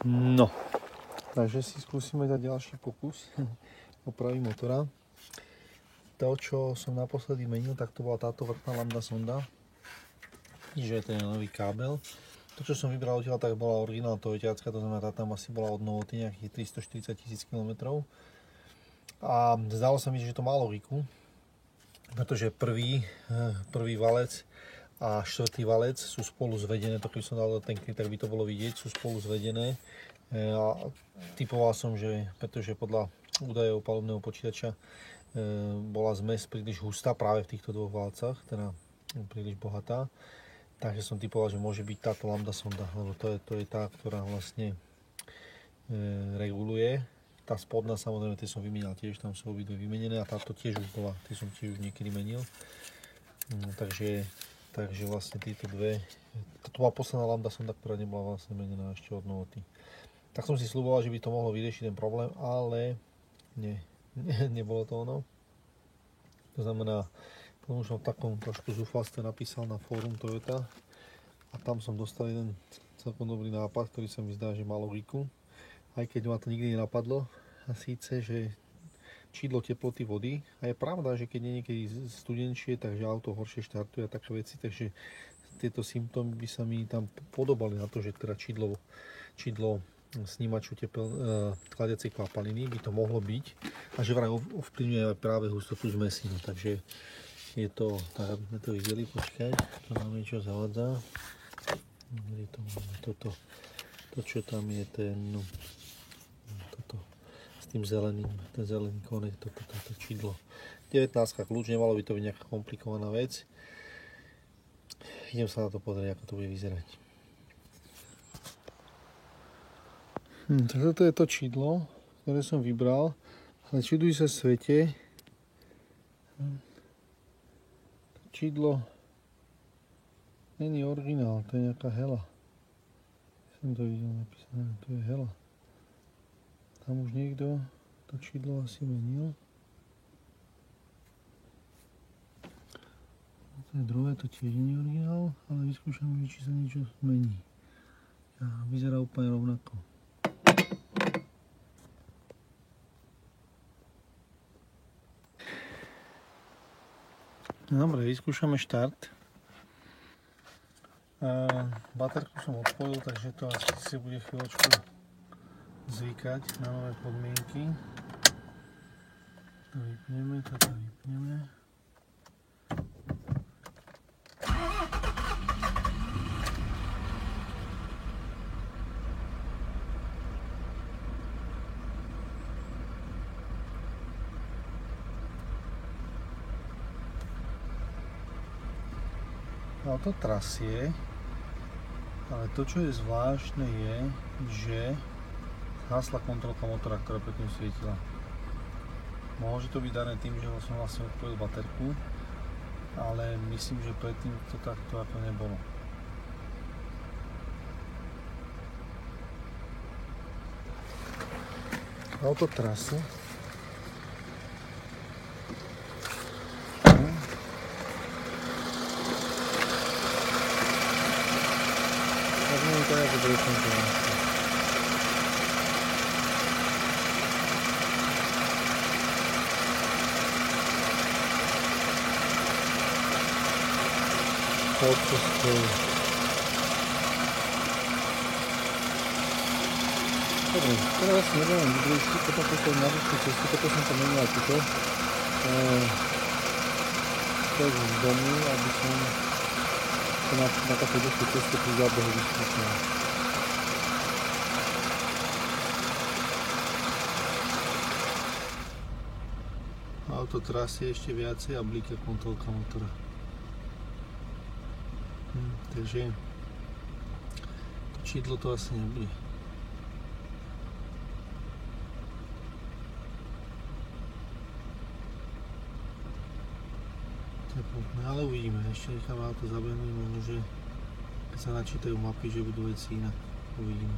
No, takže si skúsime dať ďalší pokus opravy motora. To, čo som naposledy menil, tak to bola táto vrtná lambda sonda. Že je ten nový kábel. To, čo som vybral odtiaľ, tak bola originál toyotiacka, to znamená, tá tam asi bola od novoty nejakých 340 000 km. A zdalo sa mi, že to má logiku, pretože prvý valec a štvrtý valec sú spolu zvedené, to keby som dal ten klip, tak by to bolo vidieť, sú spolu zvedené. A typoval som, že pretože podľa údajov palubného počítača bola zmes príliš hustá práve v týchto dvoch valcách, teda príliš bohatá. Takže som typoval, že môže byť táto lambda sonda, lebo to je tá, ktorá vlastne reguluje. Tá spodná, samozrejme, tie som vymenil tiež, tam sú obidve vymenené a táto tiež už bola, tie som tiež už niekedy menil. Takže vlastne tieto dve, toto bola posledná lambda sonda, ktorá nebola vlastne menená ešte od novoty. Tak som si sľuboval, že by to mohlo vyriešiť ten problém, ale nebolo to ono. To znamená, potom už som v takom trošku zúfalstve napísal na fórum Toyota a tam som dostal jeden celkom dobrý nápad, ktorý sa mi zdá, že má logiku. Aj keď ma to nikdy nenapadlo, a síce, že čidlo teploty vody. A je pravda, že keď je niekedy studenčie, takže auto horšie štartuje a také veci, takže tieto symptómy by sa mi tam podobali na to, že teda čidlo snímaču chladiacej kvapaliny by to mohlo byť a že vraj ovplyvňuje práve hustotu zmesi. No, takže je to, tak aby sme to videli, počkať, to nám niečo zavadza. To čo tam je ten, no, toto s tým zeleným, ten zelený konec, toto čidlo. 19 kľúč, nemalo by to byť nejaká komplikovaná vec. Idem sa na to pozrieť, ako to bude vyzerať. Tak toto je to čidlo, ktoré som vybral, ale čuduj sa svete. To čidlo není originál, to je nejaká hela. Som to videl napísané, to je hela. Tam už niekto to čidlo asi menil. To je druhé, to tiež nie je originál, ale vyskúšam, či sa niečo zmení. A vyzerá úplne rovnako. Dobre, vyskúšame štart. Baterku som odpojil, takže to asi si bude chvíľočku zvykať na nové podmienky. To vypneme, toto vypneme. Auto trasie, ale to, čo je zvláštne, je, že zhasla kontrolka motora, ktorá predtým svietila. Môže to byť dané tým, že som vlastne odpojil baterku, ale myslím, že predtým to takto ako nebolo. Auto trasie. To je ako brečný to vlastne. Auto stojí. Dobre, teraz nebudem vydružky, potom toto na ručnú cestu, toto som to menil aj tuto. Tak z domu, aby som na také dlhšie ceste pri zábehu vyskúšal. Auto trasie ešte viacej a blíka kontrolka motora. Takže to čidlo to asi nebude. Ale uvidíme, ešte necháme auto zabehnúť, možno, že keď sa načítajú mapy, že budú veci inak, uvidíme.